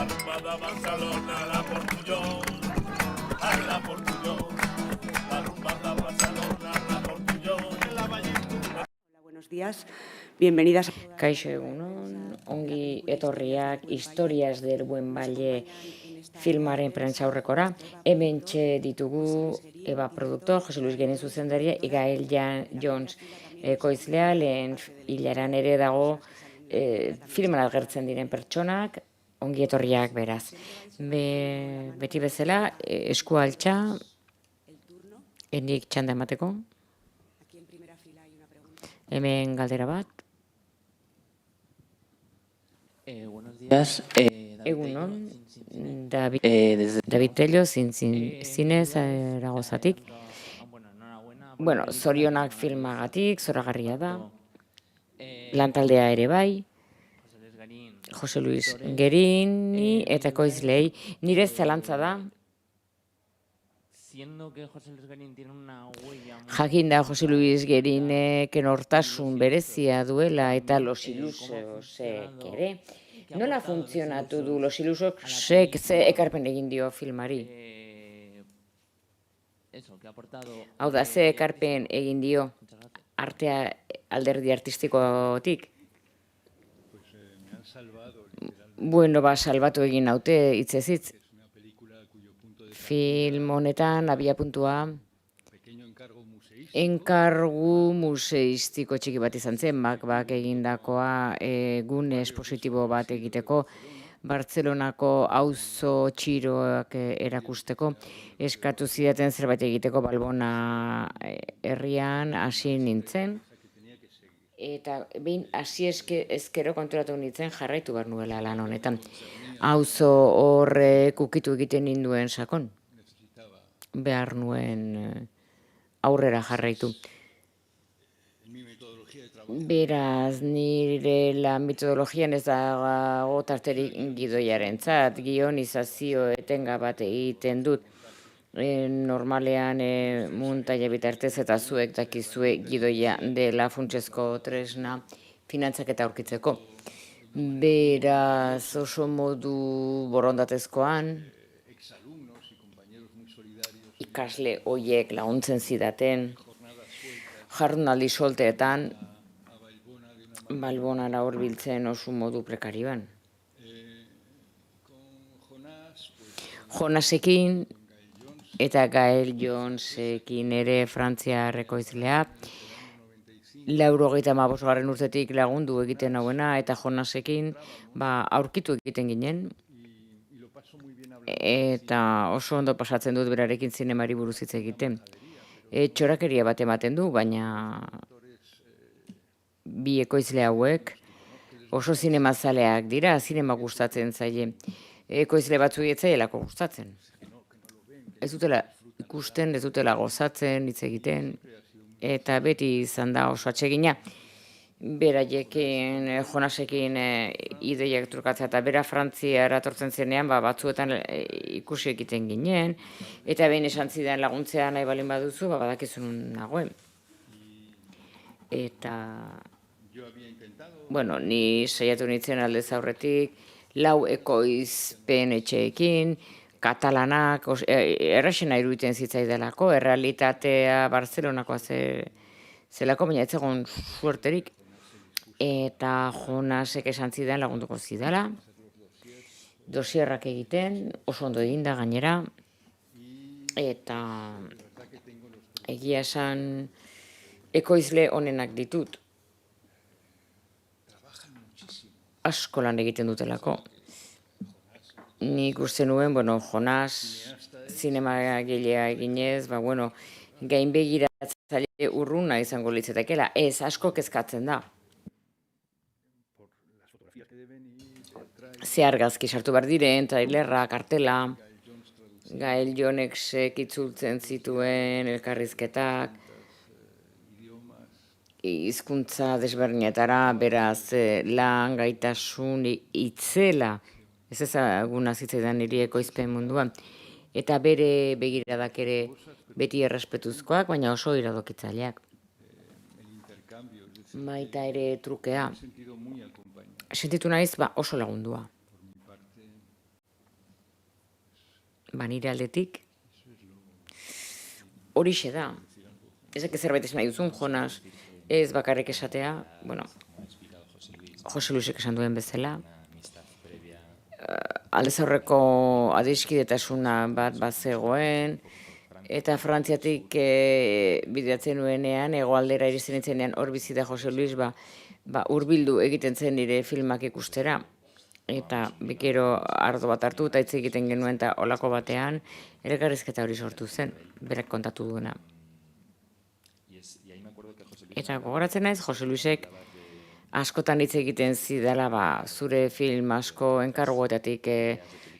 rumba da Barcelona, la Portullón, a la Portullón, la rumba da Barcelona, la Portullón, en la Vallentura. Hola, buenos días. Bienvenidas. Kaixo egunon, ongi etorriak Historias del Buen Valle filmaren prentsaurrekora. Hementxe ditugu Eba produktor, Jose Luis Gerin zuzendaria, Igael Jones ekoizlea, lehen hilaran ere dago filman agertzen diren pertsonak, ongi etorriak beraz. Beti bezala, esku altxa, hendik txanda emateko. Hemen galdera bat. Buenos días. Egunon, David Tello, zinez Zaragozatik. Bueno, zorionak filmagatik, zoragarria da. Lantaldea ere bai. Jose Luis Gerini eta ekoizlei. Nire zalantza da. Jakinda Jose Luis Gerinek nortasun berezia duela eta Los Ilusosek ere. Nola funtzionatu du Los Ilusosek, ze ekarpen egin dio filmari? Hau da, ze ekarpen egin dio artea alderdi artistikotik? Bueno, salbatu egin naute hitzez hitz. Film honetan abiapuntua enkargu museistiko txiki bat izan zen, bak egindakoa gune espositibo bat egiteko, Bartzelonako auzo txiroak erakusteko, eskatu zidaten zerbait egiteko Balbona herrian hasi nintzen, eta behin hasi ezkero konturatu nintzen jarraitu behar nuela lan honetan. Auzo horrek ukitu egiten ninduen sakon. Behar nuen aurrera jarraitu. Beraz, nire lan metodologian ez dago tarterik gidoiarentzat, gionizazio etenga bat egiten dut. Normalean muntaia bitartez eta zuek dakizue gidoia dela funtsezko tresna finantzaketa aurkitzeko. Beraz, oso modu borondatezkoan, ikasle hoiek laguntzen zidaten, jardunaldi solteetan, Balbonara hurbiltzen oso modu prekarioan. Jonasekin eta Gael Jonesekin ere Frantziar ekoizlea, 95. urtetik lagundu egiten hauena, eta Jonasekin aurkitu egiten ginen, eta oso ondo pasatzen dut berarekin zinemari buruz hitz egiten. Txorakeria bat ematen du, baina bi ekoizle hauek oso zinemazaleak dira, zinema gustatzen zaie. Ekoizle batzuei ez zaielako gustatzen. Ez dutela ikusten, ez dutela gozatzen, hitz egiten, eta beti izan da oso atsegina. Beraiekin, Jonasekin ideiak trukatzea, eta bera Frantziara etortzen zenean, batzuetan ikusi egiten ginen, eta behin esan zidan laguntzea nahi balin baduzu, badakizun nagoen. Eta, bueno, ni saiatu nintzen aldez aurretik, 4 ekoizpen etxeekin, katalanak, erraxena iruditzen zitzaidalako, errealitatea Bartzelonakoa zelako, baina ez egon suerterik. Eta Jonasek esan zidan lagunduko zidala, dosierrak egiten, oso ondo eginda gainera, eta egia esan ekoizle onenak ditut. Asko lan egiten dutelako. Nik uste nuen, Jonas zinemagilea eginez, gainbegiratzaile urruna izango litzatekeela. Ez, asko kezkatzen da. Ze argazki sartu behar diren, trailerra, kartela, Gael Jonesek itzultzen zituen elkarrizketak, hizkuntza desberdinetara, beraz lan gaitasun itzela, ez ezaguna zitzaidan niri ekoizpen munduan, eta bere begiradak ere beti errespetuzkoak, baina oso iradokitzaileak. Baita ere trukea. Sentitu naiz oso lagundua. nire aldetik, horixe da. Ezak zerbait esan nahi duzun, Jonas, ez bakarrik esatea, bueno, Jose Luisek esan duen bezala, aldez aurreko adiskidetasuna bat zegoen, eta Frantziatik bidatzen nuenean, hegoaldera iristen nintzenean hor bizi da Jose Luis, hurbildu egiten zen nire filmak ikustera, eta bikero ardo bat hartu eta hitz egiten genuen eta olako batean elkarrizketa hori sortu zen, berak kontatu duena. Eta gogoratzen naiz, Jose Luisek askotan hitz egiten zidala zure film asko enkarguetatik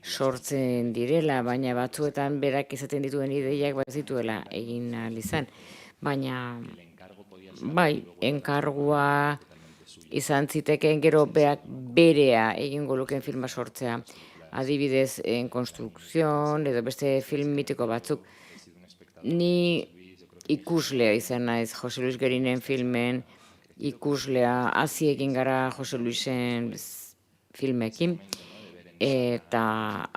sortzen direla, baina batzuetan berak izaten dituen ideiak bat zituela egin ahal izan. Baina, bai, enkargua izan zitekeen gero berak berea egingo lukeen filma sortzea. Adibidez, en konstrukzion edo beste film mitiko batzuk. Ni ikuslea izan naiz Jose Luis Gerinen filmen, ikuslea hasi egin gara Jose Luisen filmekin, eta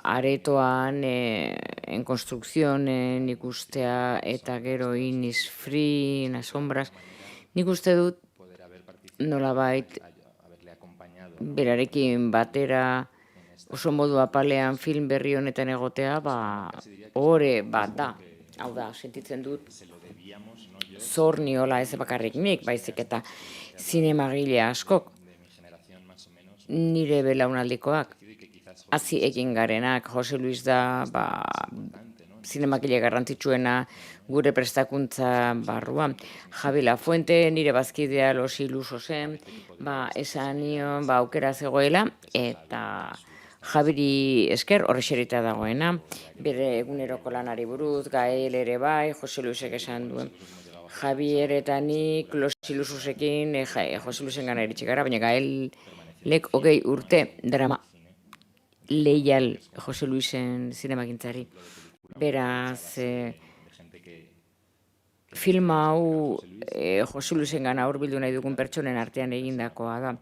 aretoan en konstrukzionen ikustea eta gero Innis Free, Nas Sombras, nik uste dut nolabait berarekin batera oso modu apalean film berri honetan egotea, ohore bat da. Hau da, sentitzen dut zor niola ez bakarrik nik, baizik eta zinemagile askok, nire belaunaldikoak, hasi egin garenak. Jose Luis da zinemagile garrantzitsuena gure prestakuntza barruan. Javi Lafuente, nire bazkidea Los Iluso zen, esan nion aukera zegoela, eta Javiri esker horrexerita dagoena, bere eguneroko lanari buruz, Gael ere bai, Jose Luisek esan duen. Javier eta nik Los Ilusosekin Jose Luisen gana iritsi gara, baina Gaelek 20 urte drama leial Jose Luisen zinemagintzari. Beraz, filma hau Jose Luisen gana hurbildu nahi dugun pertsonen artean egindakoa da.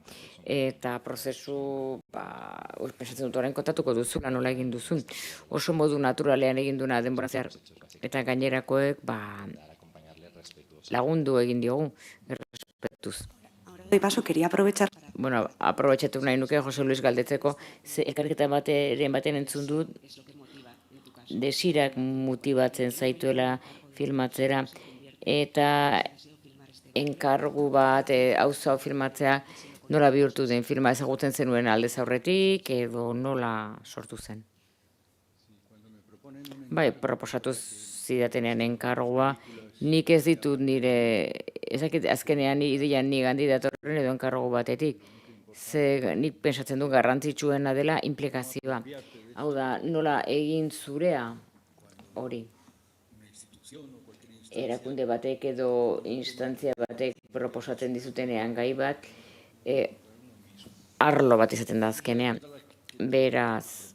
Eta prozesu, pensatzen dut orain kontatuko duzula nola egin duzun. Oso modu naturalean egin duna denbora zehar. Eta gainerakoek lagundu egin diogu, errespetuz. De paso, quería aprovechar. Bueno, aprobetxatu nahi nuke Jose Luis galdetzeko, elkarketa baten entzun dut, desirak motibatzen zaituela filmatzera, eta enkargu bat, auzo filmatzea, nola bihurtu den filma ezagutzen zenuen aldez aurretik, edo nola sortu zen? Bai, proposatu zidatenean enkargua, nik ez ditut nire, ezakit azkenean idean ni gandi datorren edo enkargu batetik. Nik pensatzen du garrantzitsuena dela implikazioa. Hau da, nola egin zurea hori. Erakunde batek edo instantzia batek proposatzen dizutenean gai bat, arlo bat izaten da azkenean. Beraz,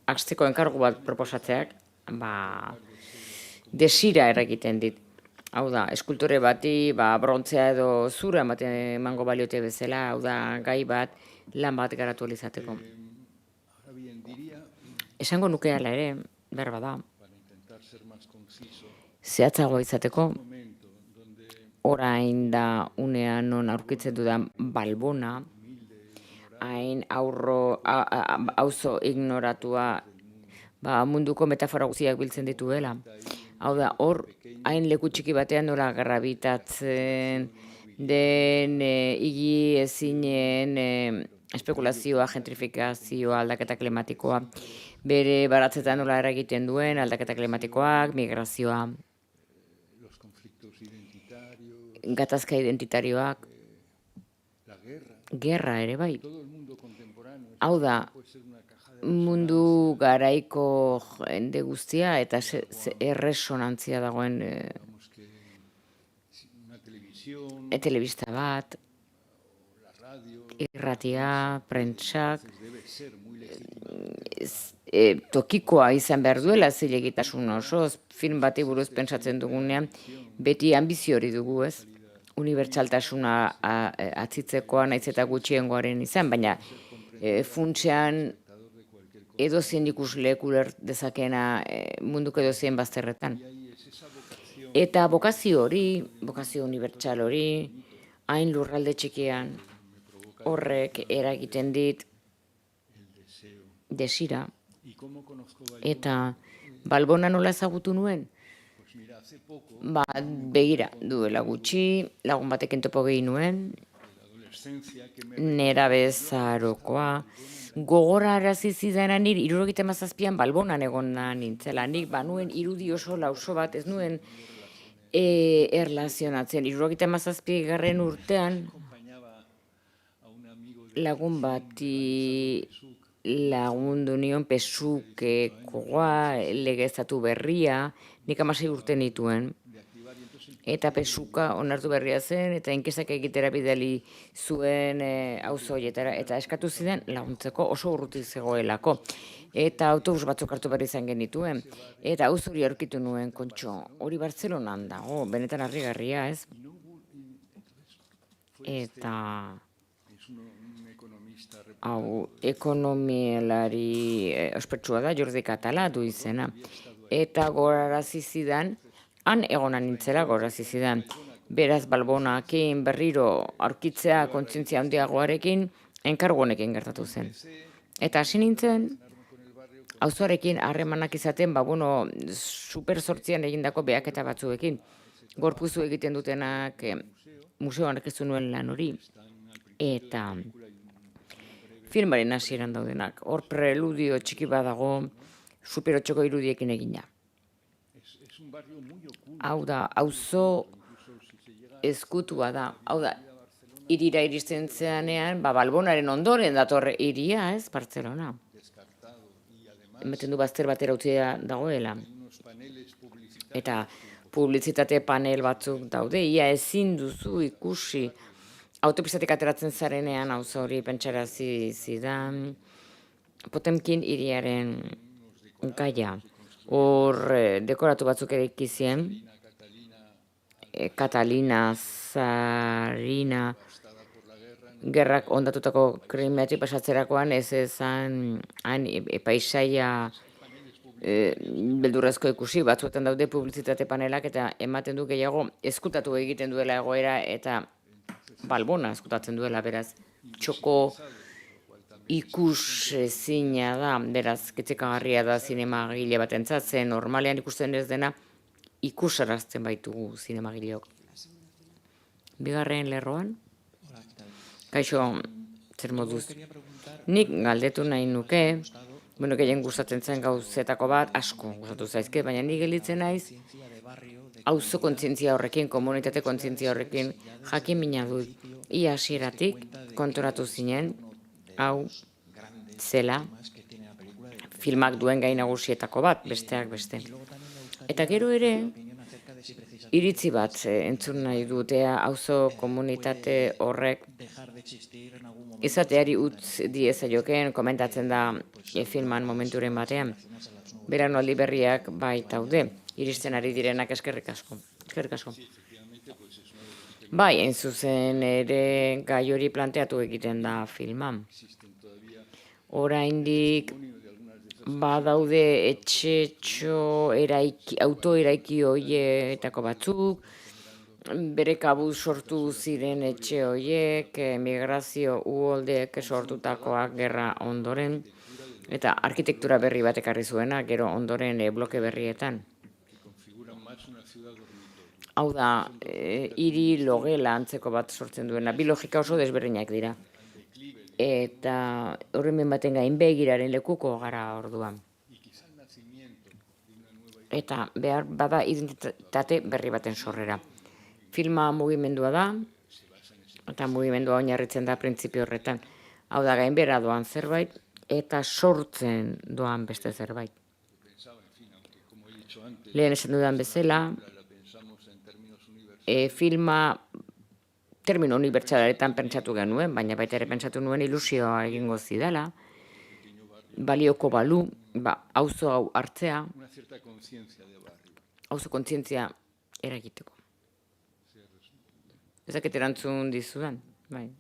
hasteko enkargu bat proposatzeak, desira eragiten dit. Hau da, eskultore bati, brontzea edo zura emango baliote bezala, hau da, gai bat, lan bat garatu izateko. Esango nuke ala ere, berba da, zehatzagoa izateko, orain da unean non aurkitzen dudan Balbona, hain auzo ignoratua munduko metafora guztiak biltzen dituela. Hau da, hor, hain leku txiki batean nola grabitatzen den igi ezinen espekulazioa, gentrifikazioa, aldaketa klimatikoa, bere baratzetan nola eragiten duen aldaketa klimatikoak, migrazioa, gatazka identitarioak, gerra ere bai. Hau da, mundu garaiko jende guztia eta erresonantzia dagoen telebista bat, irratia, prentsak, tokikoa izan behar duela zilegitasun osoz, film bati buruz pentsatzen dugunean, beti ambizio hori dugu, ez? Unibertsaltasuna atzitzekoa naiz eta gutxiengoaren izan, baina funtsean edozein ikusleek uler dezakeena munduko edozein bazterretan. Eta bokazio hori, bokazio unibertsal hori, hain lurralde txikian, horrek eragiten dit desira. Eta Balbona nola ezagutu nuen? Begira, duela gutxi, lagun batekin topo gehi nuen, nera bezarokoa, gogora arazi zidanan niri, 77an Balbonan egon nintzela, nik banuen irudi oso lauso bat, ez nuen erlazionatzen. 77. urtean lagun bati lagundu nion pesukekoa, legeztatu berria, nik 16 urte nituen. Eta pesuka onartu berria zen, eta inkestak egitera bidali zuen auzo horietara, eta eskatu zidan laguntzeko oso urruti zegoelako. Eta autobus batzuk hartu berri izan genituen. Eta auzo hori aurkitu nuen, kontxo, hori Bartzelonan dago, benetan harrigarria, ez? Eta hau ekonomialari ospetsua da, Jordi Katala du izena. Eta gogorarazi zidan, han egonan nintzela gogorarazi zidan. Beraz Balbonakin berriro aurkitzea kontzientzia handiagoarekin, enkargu honekin gertatu zen. Eta hasi nintzen, auzoarekin harremanak izaten, super sortzian egindako behaketa batzuekin. Gorpuzu egiten dutenak museoan aurkeztu nuen lan hori. Eta filmaren hasieran daudenak. Hor preludio txiki badago, super 8ko irudiekin egina. Hau da, auzo ezkutua da. Hau da, irira iristen zeanean, Balbonaren ondoren dator iria, ez, Bartzelona. Ematen du bazter batera utzia dagoela. Eta publizitate panel batzuk daude, ia ezin duzu ikusi. Autopistatik ateratzen zarenean auzo hori pentsarazi zidan. Potemkin iriaren gaia. Hor dekoratu batzuk ere ikizien. Katalina, Zarina, gerrak ondatutako krimeatik pasatzerakoan ez ezan paisaia beldurrezko ikusi, batzuetan daude publizitate panelak eta ematen du gehiago ezkutatu egiten duela egoera eta Balbona ezkutatzen duela, beraz, txoko ikus ezina da, beraz, ketzekagarria da zinemagile bat entzatzen, normalean ikusten ez dena, ikusarazten baitugu zinemagileok. Bigarren lerroan, kaixo, zer moduz, nik galdetu nahi nuke, gehien gustatzen zen gauzetako bat, asko gustatu zaizke, baina nik gelitzen naiz, auzo kontzientzia horrekin, komunitate kontzientzia horrekin, jakin mina dut. Ia hasieratik konturatu zinen, hau zela, filmak duen gai nagusietako bat, besteak beste. Eta gero ere, iritzi bat entzun nahi dutea auzo komunitate horrek izateari utz diezaioken, komentatzen da filman momenturen batean. Beranaldi berriak baitaude, iristen ari direnak eskerrik asko. Eskerrik asko. Bai, hain zuzen ere gai hori planteatu egiten da filman. Oraindik badaude etxetxo auto eraiki horietako batzuk, bere kabuz sortu ziren etxe horiek, migrazio uholdeek sortutakoak gerra ondoren, eta arkitektura berri bat ekarri zuena, gero ondoren bloke berrietan. Hau da, hiri logela antzeko bat sortzen duena, bi logika oso desberdinak dira. Eta horremen baten gain begiraren lekuko gara orduan. Eta behar bada identitate berri baten sorrera. Filma mugimendua da, eta mugimendua oinarritzen da printzipio horretan. Hau da, gainbehera doan zerbait, eta sortzen doan beste zerbait. Lehen esan dudan bezala, filma termino unibertsalaretan pentsatu genuen, baina baita ere pentsatu nuen ilusioa egingo zidala, balioko balu, auzo hau hartzea, auzo kontzientzia eragiteko. Ezakit erantzun dizudan, bai.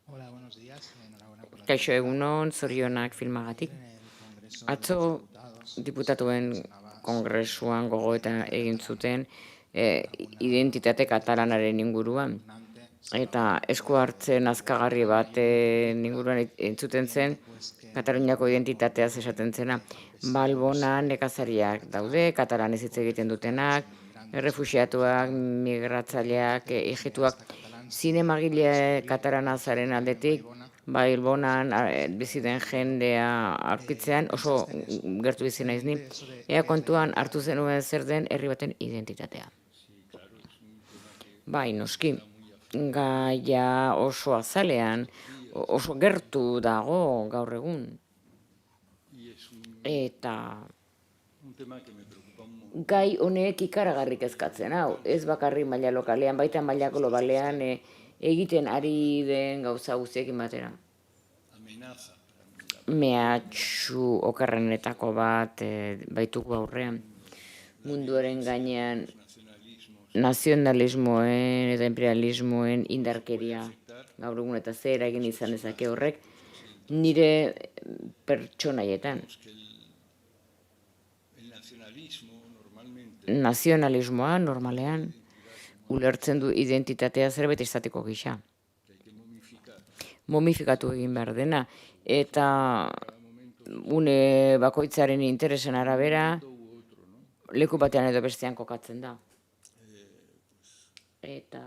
Hola, buenos días. Enhorabuena por la Kaixo película. egunon, zorionak filmagatik. En el Congreso de Atzo los Diputados diputatuen sonaba kongresuan gogoeta egin zuten identitate alguna katalanaren inguruan. repugnante, se Eta hablaba esku hartzen azkagarri de mayor baten política, inguruan entzuten zen, viendo pues que en Kataluniako Europa identitateaz conviven esaten zena. campesinos, Balbonan nekazariak daude, katalanez hitz con egiten refugiados, dutenak, inmigrantes, errefuxiatuak, el migratzaileak, egituak, cineasta catalán para zinemagile descubrir katalanaz su zaren origen en aldetik, Baibona, Bilbonan pues bizi era den descubierto. jendea aurkitzean oso Pensaste en eso, gertu bizi naiz ni. realmente eso de Ea qué es la kontuan identidad hartu de zenuen Cataluña. zer den herri baten identitatea. Bai, noski, gaia oso azalean, oso gertu dago gaur egun. Eta gai honek ikaragarrik kezkatzen, hau, ez bakarrik maila lokalean, baita maila globalean egiten ari den gauza guztiekin batera. Mehatxu okerrenetako bat baitugu aurrean. Munduaren gainean nazionalismoen eta imperialismoen indarkeria gaur egun eta zer eragin izan dezake horrek nire pertsonaietan. Nazionalismoa normalean ulertzen du identitatea zerbait izateko gisa. Momifikatu egin behar dena eta une bakoitzaren interesen arabera leku batean edo bestean kokatzen da. Eta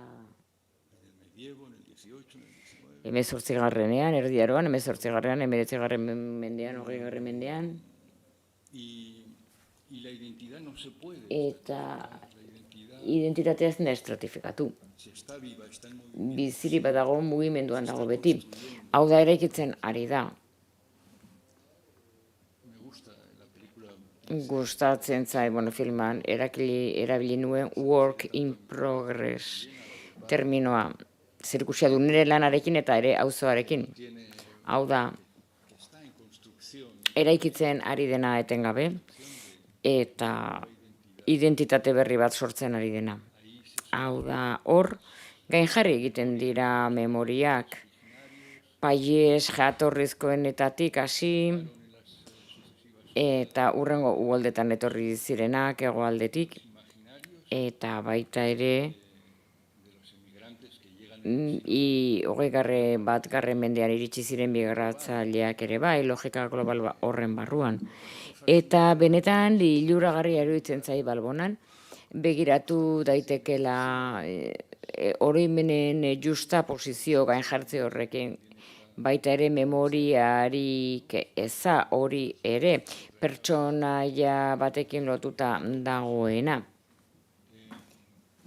18. Erdi Aroan, 18. 19. mendean, 20. mendean. Eta identitatea ez da estratifikatu. Biziri badago mugimenduan dago beti. Hau da eraikitzen ari da. Gustatzen zai, filman erabili nuen work in progress terminoa. Zerikusia du nire lanarekin eta ere auzoarekin. Hau da, eraikitzen ari dena etengabe eta identitate berri bat sortzen ari dena. Hau da, hor, gainjarri egiten dira memoriak, paiez jatorrizkoenetatik hasi, eta urrengo uholdetan etorri zirenak hegoaldetik, eta baita ere 21. mendean iritsi ziren migratzaileak ere bai, logika global horren barruan. Eta benetan liluragarria iruditzen zai Balbonan, begiratu daitekela oroimenen justa posizio gain jartze horrekin, baita ere memoriarik eza hori ere pertsonaia batekin lotuta dagoena.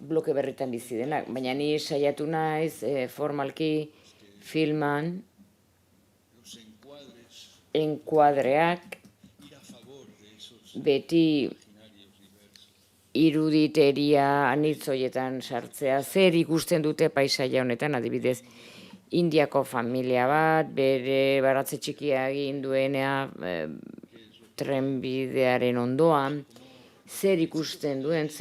Bloke berritan bizi denak, baina ni saiatu naiz formalki filman enkuadreak beti iruditeria anitzoietan sartzea, zer ikusten dute paisaia honetan, adibidez, Indiako familia bat, bere baratze txikia egin duena trenbidearen ondoan, zer ikusten duen,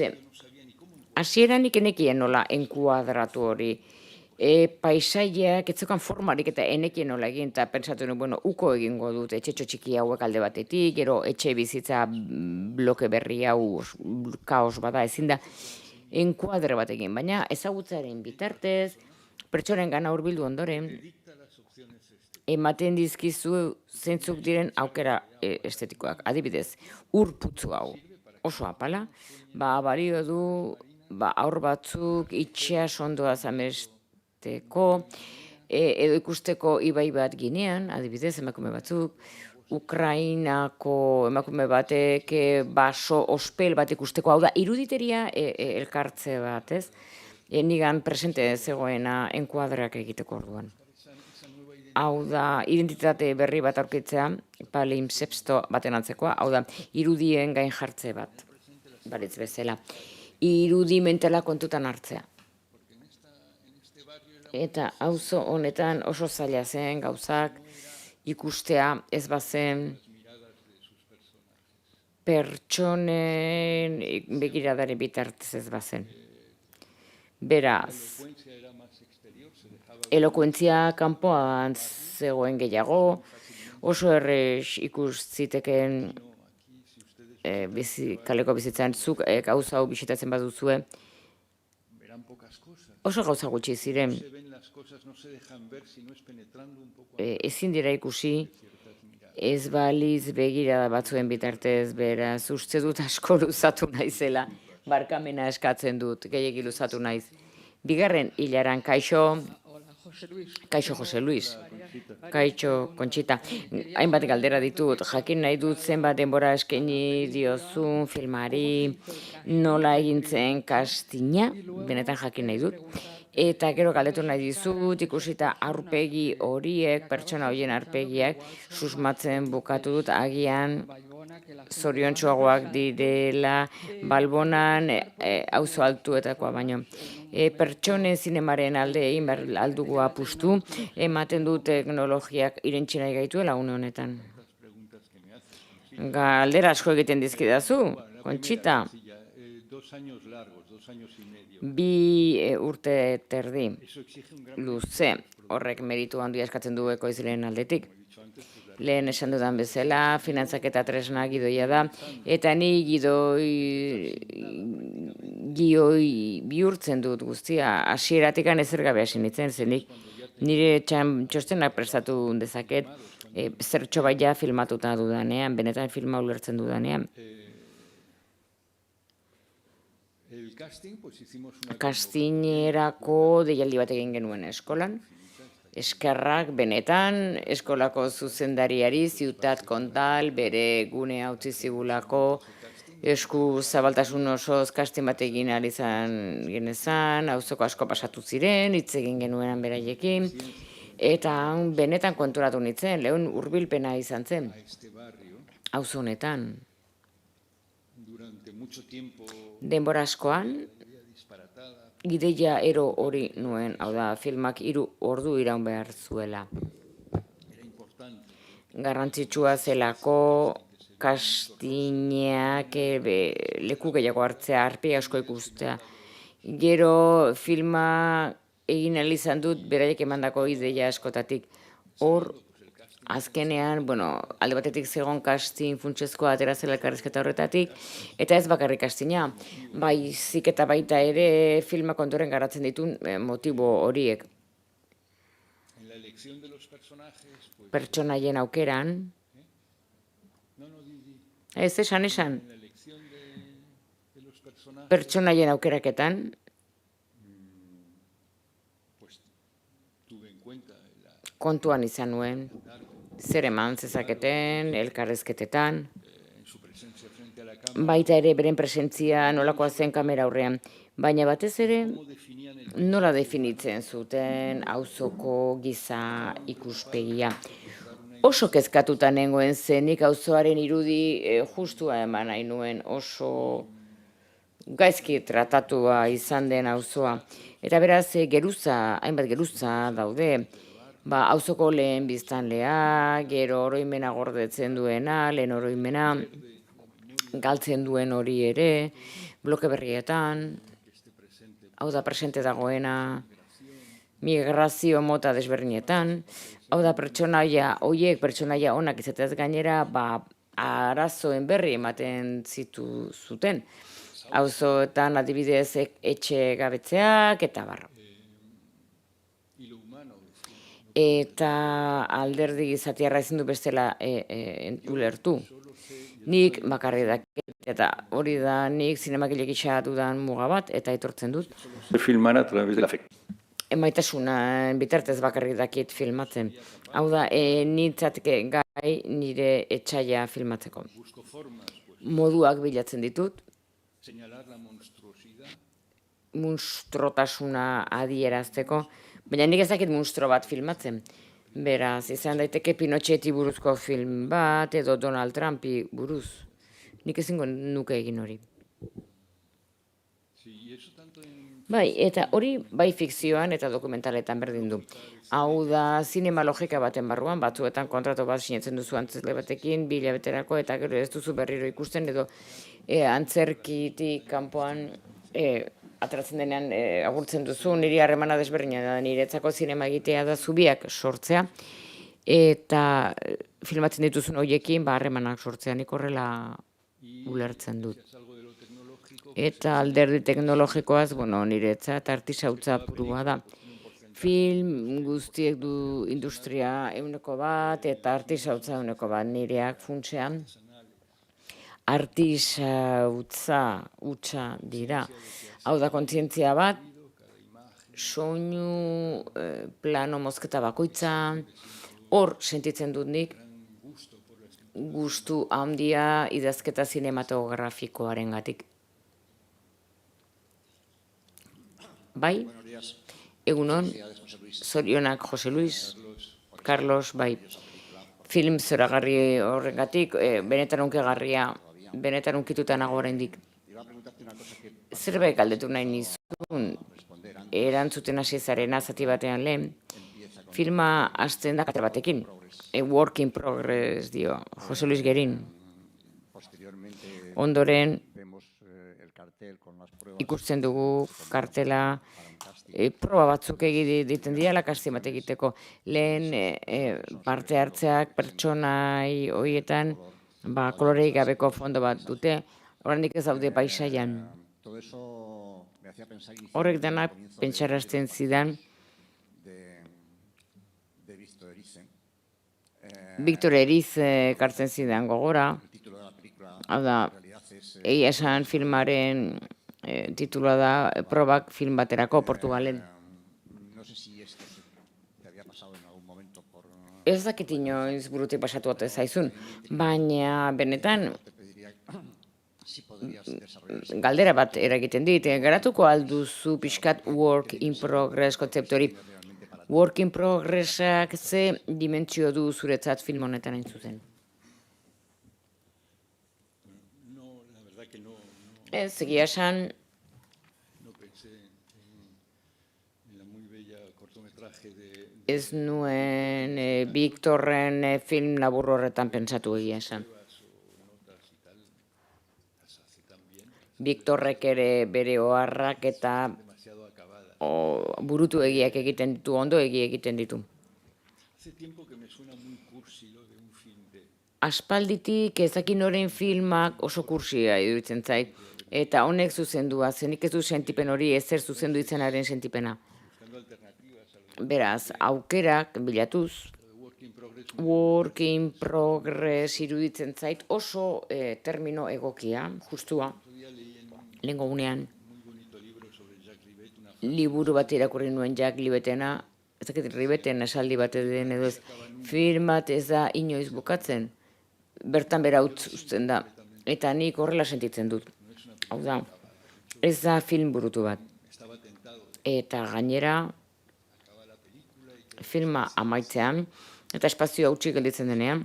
hasieran ikenekien nola enkuadratu hori. Paisaiak etzokan formarik eta enekien nola egin, eta pentsatu nuen, uko egingo dut, etxetxo txiki hauek alde batetik, gero etxe bizitza bloke berri hau kaos bada ezin da enkuadre bat egin, baina ezagutzaren bitartez, pertsonen gana hurbildu ondoren, ematen dizkizu zeintzuk diren aukera estetikoak. Adibidez, ur putzu hau, oso apala, balio du aur batzuk itxeas ondoaz amesteko, edo ikusteko ibai bat Ginean, adibidez, emakume batzuk, Ukrainako emakume batek baso ospel bat ikusteko, hau da, iruditeria elkartze bat, ez? Nigan presente zegoena enkuadreak egiteko orduan. Hau da, identitate berri bat aurkitzea, palimpsesto baten antzekoa, hau da, irudien gain jartze bat, baritz bezala. Irudi mentala kontutan hartzea. Eta auzo honetan oso zaila zen gauzak ikustea ez bazen pertsonen begiradaren bitartez ez bazen. Beraz, elokuentzia kanpoan zegoen gehiago, oso errex ikus zitekeen kaleko bizitzan zuk gauza hau bisitatzen baduzue, oso gauza gutxi ziren. Ezin dira ikusi, ez baliz begirada batzuen bitartez, beraz, uste dut asko luzatu naizela, barkamena eskatzen dut, gehiegi luzatu naiz. Bigarren hilaran, kaixo Jose Luis, kaixo Kontxita, hainbat galdera ditut, jakin nahi dut zenbat denbora eskaini diozun filmari, nola egintzen kastina, benetan jakin nahi dut. Eta gero galdetu nahi dizut, ikusita aurpegi horiek, pertsona horien aurpegiak, susmatzen bukatu dut agian zoriontsuagoak direla Balbonan auzo altuetakoa baino. Pertsonen zinemaren alde egin behar aldugu apustu, ematen du teknologiak irentsi nahi gaituela une honetan. Galdera asko egiten dizkidazu, Kontxita. 2 años largos, 2 años y medio. 2 urte terdi, luze, horrek meritu handia eskatzen du ekoizleen aldetik. Lehen esan dudan bezala, finantzak eta tresna gidoia da, eta ni gioi bihurtzen dut guztia, hasieratik ezer gabe hasi nintzen, zenik nire txostenak prestatu dezaket, zertxo baia filmatuta dudanean, benetan filma ulertzen dudanean. Kastinerako deialdi bat egin genuen eskolan. Eskerrak benetan, eskolako zuzendariari, Ziutat Kontal, bere gune utzi zigulako, esku zabaltasun osoz kastin bat egin ari genezan, auzoko asko pasatu ziren, hitz egin genuen beraiekin, eta benetan konturatu nintzen, lehen hurbilpena izan zen, auzo honetan. Denbora askoan, ideia ero hori nuen, hau da, filmak 3 ordu iraun behar zuela. Garrantzitsua zelako kastineak leku gehiago hartzea, arpegi asko ikustea. Gero filma egin ahal izan dut beraiek emandako ideia askotatik. Hor, azkenean, alde batetik zegoen kastin funtsezkoa atera zela elkarrizketa horretatik, eta ez bakarrik kastina, baizik eta baita ere filma konturen garatzen ditun motibo horiek. Pertsonaien aukeran, ez esan, pertsonaien aukeraketan, kontuan izan nuen, zer eman zezaketen, elkarrezketetan, baita ere beren presentzia nolakoa zen kamera aurrean, baina batez ere nola definitzen zuten auzoko giza ikuspegia. Oso kezkatuta nengoen zenik auzoaren irudi justua eman nahi nuen, oso gaizki tratatua izan den auzoa. Eta beraz, hainbat geruza daude, auzoko lehen biztanlea, gero oroimena gordetzen duena, lehen oroimena galtzen duen hori ere, bloke berrietan, hau da presente dagoena, migrazio mota desberdinetan, hau da pertsonaia onak izatez gainera, arazoen berri ematen zuten. Auzoetan adibidez etxe gabetzeak eta barra. Eta alderdi gizatiarra ezin du bestela ulertu. Nik bakarrik dakit, eta hori da nik zinemagile gisa dudan muga bat, eta etortzen dut. Filmar a través del afecto. Maitasuna bitartez bakarrik dakit filmatzen. Hau da, nintzateke gai nire etxaia filmatzeko. Moduak bilatzen ditut, munstrotasuna adierazteko, baina nik ez dakit munstro bat filmatzen. Beraz, izan daiteke Pinocheti buruzko film bat, edo Donald Trumpi buruz. Nik ezingo nuke egin hori. Bai, eta hori bai fikzioan eta dokumentaletan berdin du. Hau da, zinema logika baten barruan, batzuetan kontratu bat sinetzen duzu antzerle batekin, 2 hilabeterako, eta gero ez duzu berriro ikusten, edo antzerkitik kanpoan ateratzen denean agurtzen duzu, niri harremana desberdina da, niretzako zinema egitea da zubiak sortzea, eta filmatzen dituzun horiekin harremanak sortzea, nik horrela ulertzen dut. Eta alderdi teknologikoaz, niretzat artisautza purua da. Film guztiek du industria 100% eta artisautza 100%, nireak funtsean artisautza hutsa dira. Hau da kontzientzia bat, soinu, plano mozketa bakoitza, hor sentitzen dut nik gustu handia idazketa zinematografikoarengatik. Bai, egunon, zorionak Jose Luis, Carlos, bai, film zoragarri horrengatik, benetan unkegarria, benetan unkituta nago oraindik. Zerbait galdetu nahi nizun, erantzuten hasi zarena zati batean lehen, filma hasten da kate batekin, work in progress dio, Jose Luis Gerin. Ondoren, ikusten dugu kartela, proba batzuk egiten dira kastin bat egiteko. Lehen parte hartzeak pertsonai horietan kolorei gabeko fondo bat dute, oraindik ez daude paisaian. Horrek denak pentsarazten zidan Victor Eriz kartzen zidan gogora, hau da, egia esan filmaren titulua da probak film baterako Portugalen. Ez dakit inoiz burutik pasatu ote zaizun, baina benetan galdera bat eragiten dit, garatuko alduzu pixkat work in progress kontzeptu hori. Work in progressak ze dimentsio du zuretzat film honetan hain zuzen? Ez, egia esan, ez nuen Victorren film labur horretan pentsatu egia esan. Victorrek ere bere oharrak eta burutu egiak egiten ditu, ondo egi egiten ditu. Aspalditik ezakin horren filmak oso kursia iruditzen zait, eta honek zuzendua, zenik ez du sentipen hori ezer zuzendu izanaren sentipena. Beraz, aukerak bilatuz, work in progress iruditzen zait oso termino egokia, justua, lehengo gunean. Liburu bat irakurri nuen Jack Libetena, ez dakit Ribeten esaldi bat den edo ez, film bat ez da inoiz bukatzen, bertan bera uzten da, eta nik horrela sentitzen dut. Hau da, ez da film burutu bat. Eta gainera, filma amaitzean, eta espazio hautsi gelditzen denean,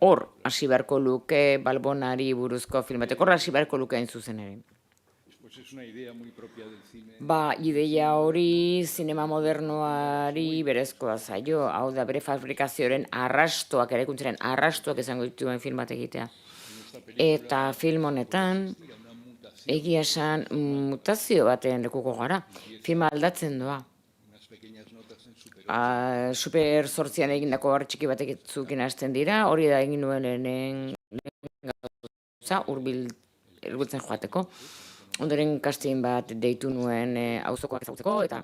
hor hasi beharko luke Balbonari buruzko filmatek, hor hasi beharko luke hain zuzen ere. Ideia hori zinema modernoari berezkoa zaio, hau da bere fabrikazioaren arrastoak, eraikuntzaren arrastoak izango dituen film bat egitea. Eta film honetan, egia esan mutazio baten lekuko gara, filma aldatzen doa. Super 8an egindako txiki batek zukin hasten dira, hori da egin nuen lehen gauza, hurbiltzen joateko. Ondoren casting bat deitu nuen auzokoak ezagutzeko, eta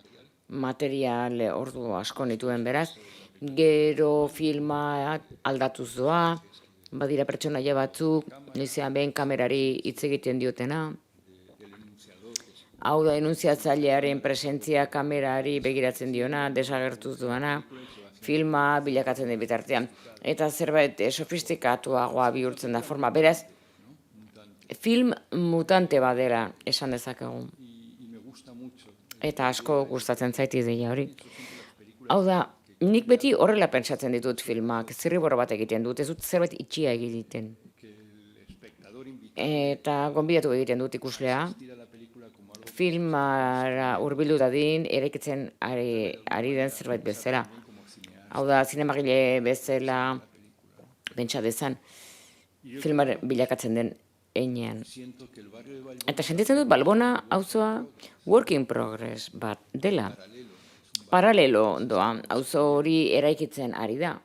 material ordu asko nituen beraz. Gero filma aldatuz doa, badira pertsonaia batzuk, noizean behin kamerari hitz egiten diotena. Hau da, denunziatzailearen presentzia kamerari begiratzen diona, desagertuz duana, filma bilakatzen den bitartean. Eta zerbait sofistikatuagoa bihurtzen da forma. Beraz, film mutante badera esan dezakegu. Eta asko gustatzen zait ideia hori. Hau da, nik beti horrela pentsatzen ditut filmak, zirriborro bat egiten dut, ez dut zerbait itxia egiten. Eta gonbidatu egiten dut ikuslea, filmara hurbildu dadin, eraikitzen ari den zerbait bezala. Hau da, zinemagile bezala pentsa dezan, filmaren bilakatzen den enean. Siento que el barrio de Valbona Eta sentitzen dut Balbona auzoa work in progress bat dela. Paralelo doa, auzo hori eraikitzen ari da.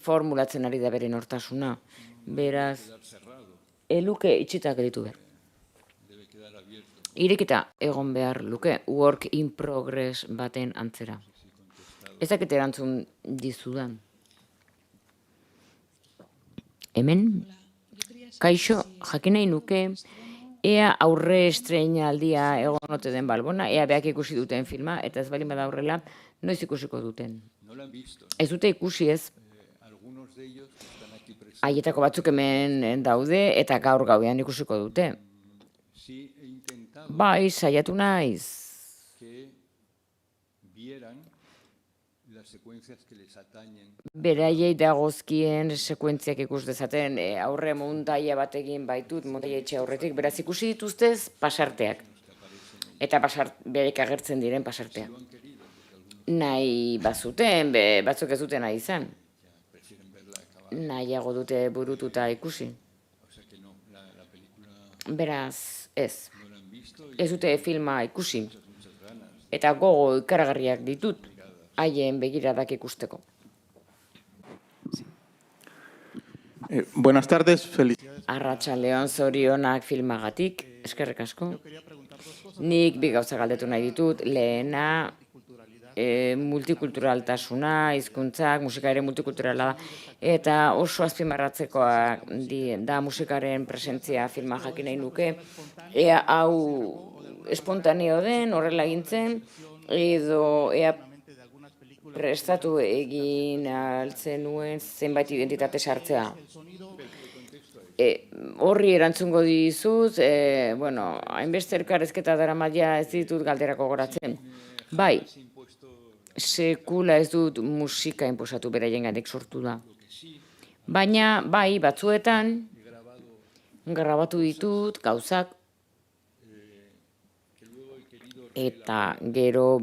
Formulatzen ari da bere nortasuna. Beraz, eluke itxitak ditu behar. Irekita egon behar luke work in progress baten antzera. Ez dakit erantzun dizudan. Hemen, kaixo, jakin nahi nuke, ea aurre estreinaldia egon ote den Balbona, ea beak ikusi duten filma, eta ez baldin bada horrela, noiz ikusiko duten. no lo han visto. Ez dute ikusi ez, Algunos de ellos están aquí presentes. haietako batzuk hemen daude, eta gaur gauean ikusiko dute. Sí he intentado Bai, saiatu naiz, que vieran las secuencias que les atañen. beraiei dagozkien sekuentziak ikus dezaten, aurre montaia bat egin baitut, montaia etxe aurretik, beraz ikusi dituztez pasarteak. Eta berek agertzen diren pasarteak. Nahi bazuten, batzuk ez duten nahi izan. Nahiago dute burututa ikusi. Beraz, ez. Ez dute filma ikusi. Eta gogo ikaragarriak ditut, haien begiradak ikusteko. Buenas tardes, felicidades. Arratsaldeon zorionak filmagatik, eskerrik asko. Nik bi gauza galdetu nahi ditut, lehena multikulturaltasuna, hizkuntzak, musika ere multikulturala da, eta oso azpimarratzekoa da musikaren presentzia filma jakin nahi nuke, ea hau espontaneo den, horrela egintzen, edo ea prestatu egin altzen nuen zenbait identitate sartzea. Horri erantzungo dizut, hainbeste elkarrezketa daramaia ez ditut galderako goratzen. Bai, sekula ez dut musika inposatu beraiengatik sortu da. Baina, bai, batzuetan, grabatu ditut gauzak, eta gero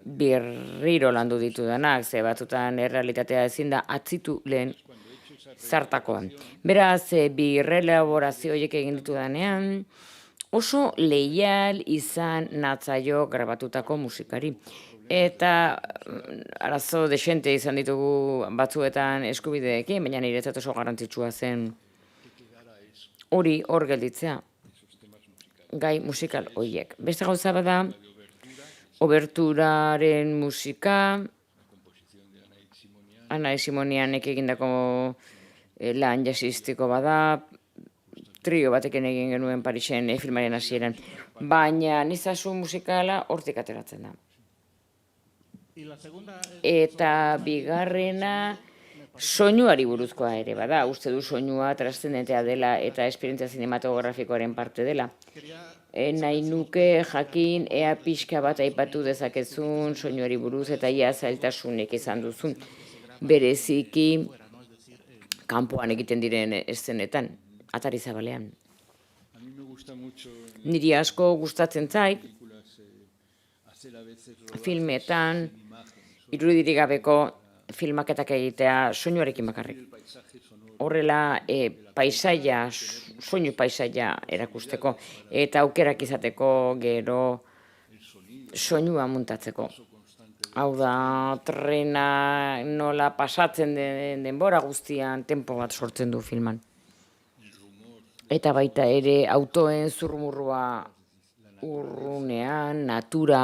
berriro landu ditudanak, ze batzutan errealitatea ezin da atzitu lehen zartakoan. Beraz, birrelaborazio horiek egin ditudanean, oso leial izan natzaio grabatutako musikari. Eta arazo desente izan ditugu batzuetan eskubideekin, baina niretzat oso garrantzitsua zen hori hor gelditzea, gai musikal horiek. Beste gauza bada, oberturaren musika, Anai Simonianek egindako lan jazzistiko bada, trio batekin egin genuen Parisen filmaren hasieran, baina nizazu musikala hortik ateratzen da. Eta bigarrena soinuari buruzkoa ere bada, uste du soinua transzendentea dela eta esperientzia zinematografikoaren parte dela. Nahi nuke jakin ea pixka bat aipatu dezakezun soinuari buruz eta ia zailtasunek izan duzun. Bereziki kanpoan egiten diren eszenetan, atari zabalean. Niri asko gustatzen zait, filmetan, irudirik gabeko filmaketak egitea soinuarekin bakarrik. Horrela, soinu paisaia erakusteko, eta aukerak izateko gero soinua muntatzeko. Hau da, trena nola pasatzen den denbora guztian tempo bat sortzen du filman. Eta baita ere autoen zurmurrua urrunean, natura,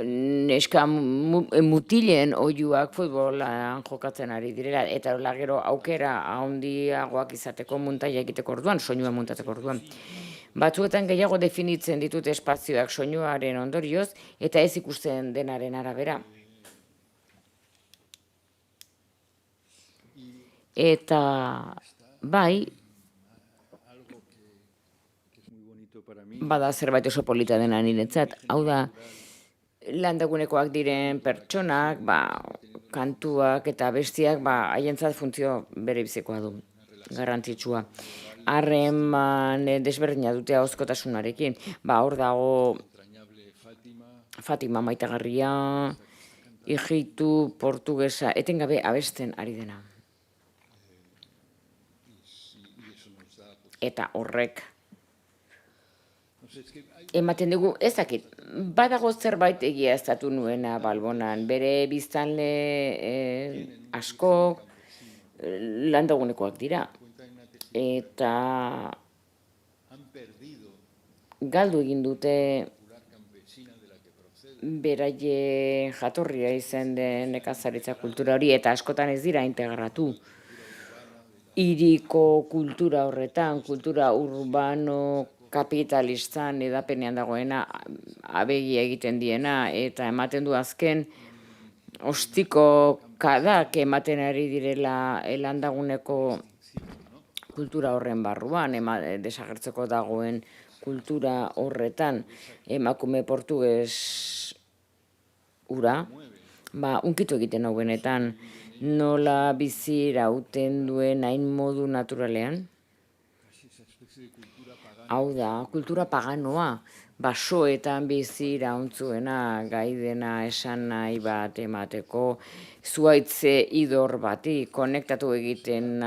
neska mutilen oihuak futbolan jokatzen ari direla, eta gero aukera handiagoak izateko muntaia egiteko orduan, soinua muntatzeko orduan. Batzuetan gehiago definitzen ditut espazioak soinuaren ondorioz, eta ez ikusten denaren arabera. Eta bai, bada zerbait oso polita dena niretzat, hau da, landagunekoak diren pertsonak, kantuak eta bestiak, haientzat funtzio bere bizikoa du, garrantzitsua. Harreman desberdina dute ahozkotasunarekin. Hor dago Fatima maitagarria, hijitu portugesa, etengabe abesten ari dena. eta horrek ematen dugu, ez dakit, badago zerbait egiaztatu nuena Balbonan, bere biztanle asko landagunekoak dira, eta galdu egin dute beraie jatorria izan den nekazaritza kultura hori, eta askotan ez dira integratu. Hiriko kultura horretan, kultura urbano kapitalistan edapenean dagoena abegia egiten diena, eta ematen du azken ostiko kadak ematen ari direla landaguneko kultura horren barruan, desagertzeko dagoen kultura horretan, emakume portugues ura, unkitu egiten hau benetan, nola bizi irauten duen hain modu naturalean. Hau da, kultura paganoa, basoetan bizi irautzuena, gai dena esan nahi bat emateko, zuaitze idor bati, konektatu egiten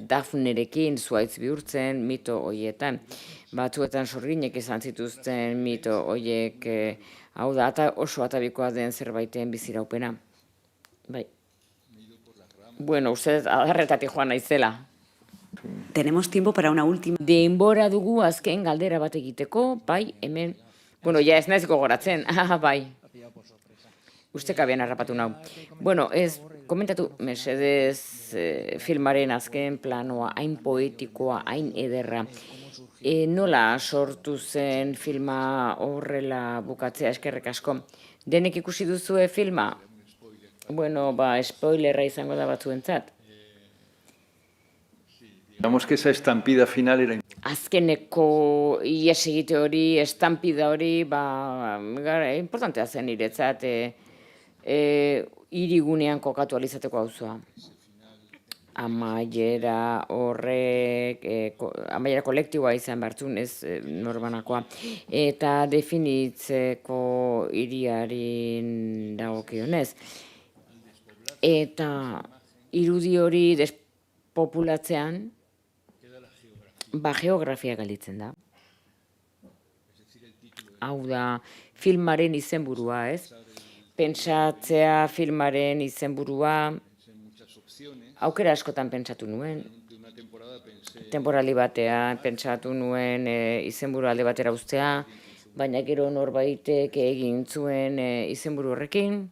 Dafnerekin, zuaitz bihurtzen, mito horietan. Batzuetan sorginek izan zituzten mito horiek, hau da, oso atabikoa den zerbaiten biziraupena. Bai. Bueno, uste adarretatik joan naizela. Tenemos tiempo para una última. Denbora dugu azken galdera bat egiteko, bai, hemen. Bueno, ja ez naiz gogoratzen, bai. Uste kabean harrapatu nau. Bueno, ez, komentatu, mesedez, filmaren azken planoa, hain poetikoa, hain ederra. Nola sortu zen filma horrela bukatzea, eskerrek asko. Denek ikusi duzue filma? Bueno, spoilerra izango da batzuentzat. Digamos que esa estampida final era... Azkeneko ies egite hori, estampida hori, importantea zen niretzat, hirigunean kokatu alizateko auzoa. Amaiera horrek, amaiera kolektiboa izan bertzun, ez norbanakoa, eta definitzeko hiriaren dagokionez. Eta irudi hori despopulatzean, geografia galditzen da. Hau da, filmaren izenburua, ez? Pentsatzea filmaren izenburua, aukera askotan pentsatu nuen. Temporali batean pentsatu nuen izenburu alde batera uztea, baina gero norbaitek egin zuen izenburu horrekin,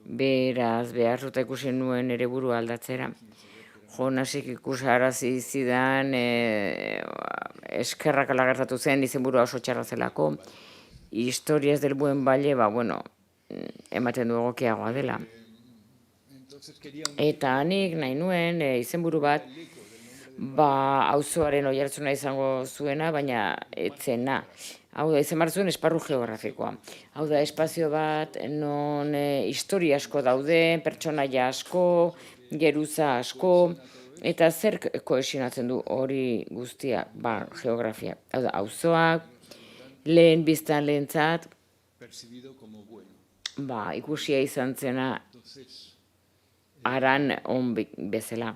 beraz behartuta ikusi nuen ere burua aldatzera. Jonasik ikusarazi zidan, eskerrak alagertatu zen, izenburua oso txarra zelako. Historias del buen baile, ematen du egokiagoa dela. Eta nik nahi nuen izenburu bat, auzoaren oihartzuna izango zuena, baina etzena. Hau da, izan behar zuen esparru geografikoa. Hau da, espazio bat, non historia asko daude, pertsonaia asko, geruza asko, eta zer kohesionatzen du hori guztia, geografia. Hau da, auzoak, lehen biztan lehentzat, ikusia izan zena, aran on bezala.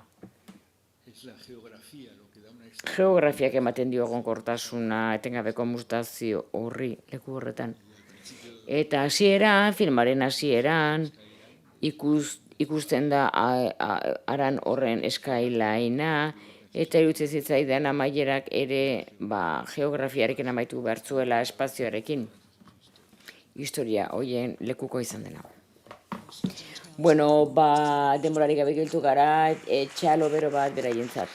Geografiak ematen dio egonkortasuna, etengabeko mutazio horri leku horretan. Eta hasieran, filmaren hasieran, ikusten da aran horren eskailaina, eta iruditzen zitzaidan amaierak ere geografiarekin amaitu bertzuela espazioarekin. Historia horien lekuko izan dela. Bueno, denborarik gabe gelditu gara, txalo bero bat beraientzat.